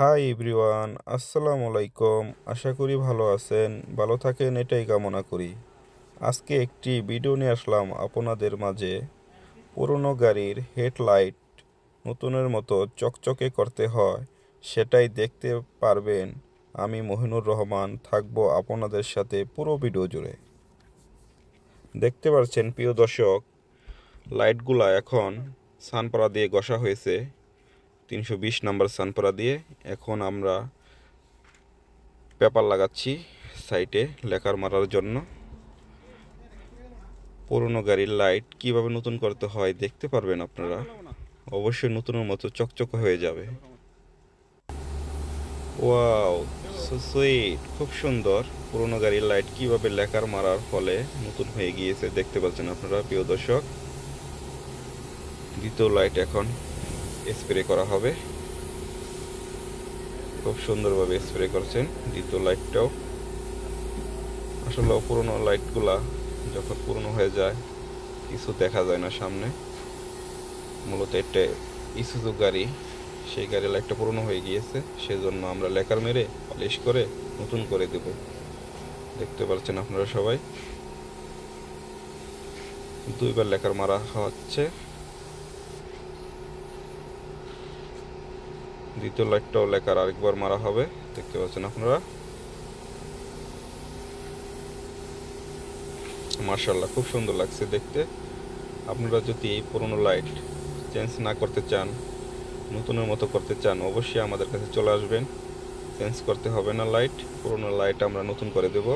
Hi everyone, আসসালামু আলাইকুম। আশা করি ভালো আছেন, ভালো থাকেন এটাই কামনা করি। আজকে একটি ভিডিও নিয়ে আসলাম আপনাদের মাঝে। পুরনো গাড়ির হেডলাইট নতুনের মতো চকচকে করতে হয়, সেটাই দেখতে পারবেন। আমি মহিনুর রহমান থাকবো আপনাদের সাথে পুরো ভিডিও জুড়ে। দেখতে পাচ্ছেন প্রিয় দর্শক, লাইটগুলা এখন সানপারা দিয়ে ঘষা হয়েছে, 320 নাম্বার সানপারা দিয়ে। এখন আমরা পেপার লাগাচ্ছি সাইটে লেকার মারার জন্য। পুরনো গাড়ির লাইট কিভাবে নতুন করতে হয় দেখতে পারবেন আপনারা। অবশ্যই নতুনের মতো চকচকে হয়ে যাবে। ওয়াও, সো সুইট, খুব সুন্দর। পুরনো গাড়ির লাইট কিভাবে লেকার মারার ফলে নতুন হয়ে গিয়েছে দেখতে পাচ্ছেন আপনারা প্রিয় দর্শক। দ্বিতীয় লাইট এখন স্প্রে করা হবে, খুব সুন্দরভাবে স্প্রে করছেন দ্বিতীয় লাইটটাও। আসলে পুরনো লাইটগুলা যখন পুরনো হয়ে যায় কিছু দেখা যায় না সামনে। মূলত একটা ইসুজু গাড়ি, সেই গাড়ির লাইটটা পুরনো হয়ে গিয়েছে, সেজন্য আমরা লেকার মেরে পলিশ করে নতুন করে দেব। দেখতে পাচ্ছেন আপনারা সবাই, দুইবার লেকার মারা হচ্ছে। দ্বিতীয় লাইটটাও লেকার আরেকবার মারা হবে, দেখতে পাচ্ছেন আপনারা। মার্শাল্লাহ, খুব সুন্দর লাগছে দেখতে। আপনারা যদি এই পুরনো লাইট চেঞ্জ না করতে চান, নতুনের মতো করতে চান, অবশ্যই আমাদের কাছে চলে আসবেন। চেঞ্জ করতে হবে না লাইট, পুরনো লাইট আমরা নতুন করে দেব,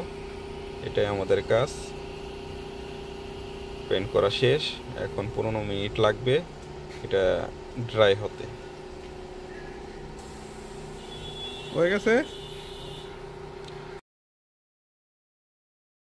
এটাই আমাদের কাজ। পেন্ট করা শেষ, এখন 15 মিনিট লাগবে এটা ড্রাই হতে। হয়ে গেছে।